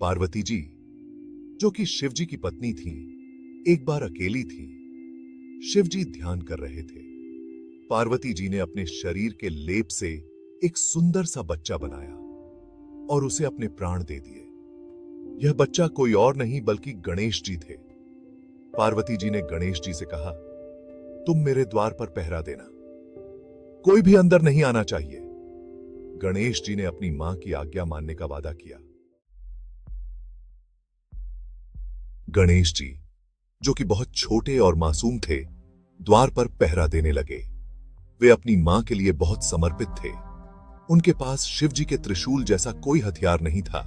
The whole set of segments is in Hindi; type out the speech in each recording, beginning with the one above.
पार्वती जी, जो कि शिव जी की पत्नी थी, एक बार अकेली थी। शिव जी ध्यान कर रहे थे। पार्वती जी ने अपने शरीर के लेप से एक सुंदर सा बच्चा बनाया और उसे अपने प्राण दे दिए। यह बच्चा कोई और नहीं बल्कि गणेश जी थे। पार्वती जी ने गणेश जी से कहा, तुम मेरे द्वार पर पहरा देना, कोई भी अंदर नहीं आना चाहिए। गणेश जी ने अपनी मां की आज्ञा मानने का वादा किया। गणेश जी, जो कि बहुत छोटे और मासूम थे, द्वार पर पहरा देने लगे। वे अपनी मां के लिए बहुत समर्पित थे। उनके पास शिव जी के त्रिशूल जैसा कोई हथियार नहीं था।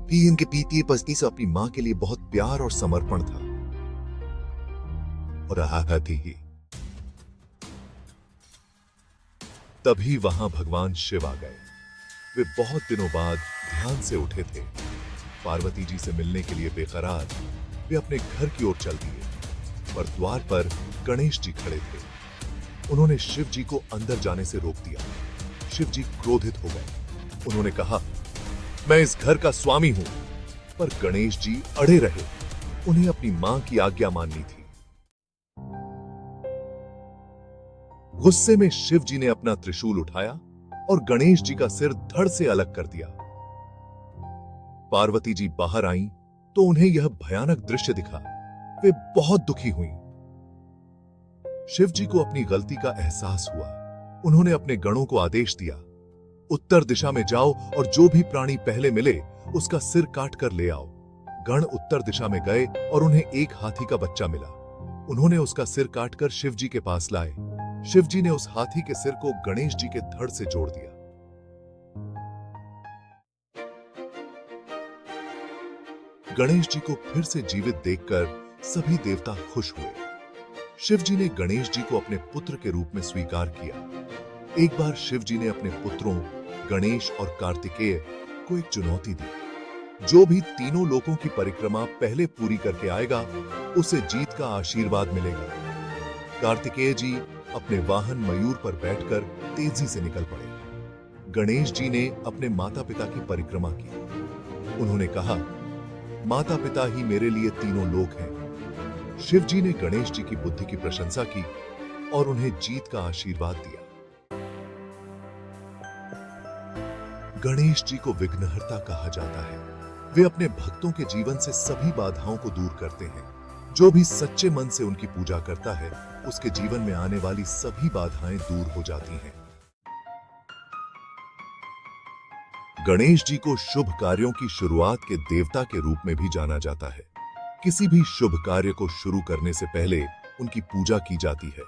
भी इनके पीती पत्नी से अपनी मां के लिए बहुत प्यार और समर्पण था। और रहा थी ही तभी वहां भगवान शिव आ गए। वे बहुत दिनों बाद ध्यान से उठे थे। पार्वती जी से मिलने के लिए बेकरार वे अपने घर की ओर चल दिए, पर द्वार पर गणेश जी खड़े थे। उन्होंने शिव जी को अंदर जाने से रोक दिया। शिव जी क्रोधित हो गए। उन्होंने कहा, मैं इस घर का स्वामी हूं। पर गणेश जी अड़े रहे। उन्हें अपनी मां की आज्ञा माननी थी। गुस्से में शिव जी ने अपना त्रिशूल उठाया और गणेश जी का सिर धड़ से अलग कर दिया। पार्वती जी बाहर आईं तो उन्हें यह भयानक दृश्य दिखा। वे बहुत दुखी हुईं। शिव जी को अपनी गलती का एहसास हुआ। उन्होंने अपने गणों को आदेश दिया, उत्तर दिशा में जाओ और जो भी प्राणी पहले मिले उसका सिर काट कर ले आओ। गण उत्तर दिशा में गए और उन्हें एक हाथी का बच्चा मिला। उन्होंने उसका सिर काटकर शिव जी के पास लाए। शिव जी ने उस हाथी के सिर को गणेश जी के धड़ से जोड़ दिया। गणेश जी को फिर से जीवित देखकर सभी देवता खुश हुए। शिव जी ने गणेश जी को अपने पुत्र के रूप में स्वीकार किया। एक बार शिव जी ने अपने पुत्रों गणेश और कार्तिकेय को एक चुनौती दी। जो भी तीनों लोकों की परिक्रमा पहले पूरी करके आएगा, उसे जीत का आशीर्वाद मिलेगा। कार्तिकेय जी अपने वाहन मयूर पर बैठकर तेजी से निकल पड़े। गणेश जी ने अपने माता पिता की परिक्रमा की। उन्होंने कहा, माता पिता ही मेरे लिए तीनों लोक हैं। शिव जी ने गणेश जी की बुद्धि की प्रशंसा की और उन्हें जीत का आशीर्वाद दिया। गणेश जी को विघ्नहर्ता कहा जाता है। वे अपने भक्तों के जीवन से सभी बाधाओं को दूर करते हैं। जो भी सच्चे मन से उनकी पूजा करता है, उसके जीवन में आने वाली सभी बाधाएं दूर हो जाती हैं। गणेश जी को शुभ कार्यों की शुरुआत के देवता के रूप में भी जाना जाता है। किसी भी शुभ कार्य को शुरू करने से पहले उनकी पूजा की जाती है।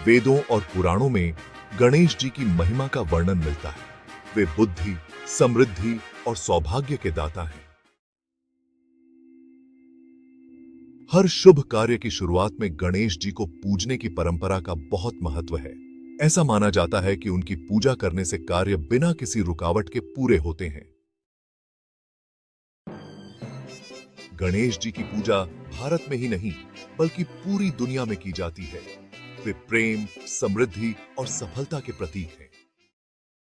वेदों और पुराणों में गणेश जी की महिमा का वर्णन मिलता है। वे बुद्धि, समृद्धि और सौभाग्य के दाता हैं। हर शुभ कार्य की शुरुआत में गणेश जी को पूजने की परंपरा का बहुत महत्व है। ऐसा माना जाता है कि उनकी पूजा करने से कार्य बिना किसी रुकावट के पूरे होते हैं। गणेश जी की पूजा भारत में ही नहीं बल्कि पूरी दुनिया में की जाती है। वे प्रेम, समृद्धि और सफलता के प्रतीक हैं।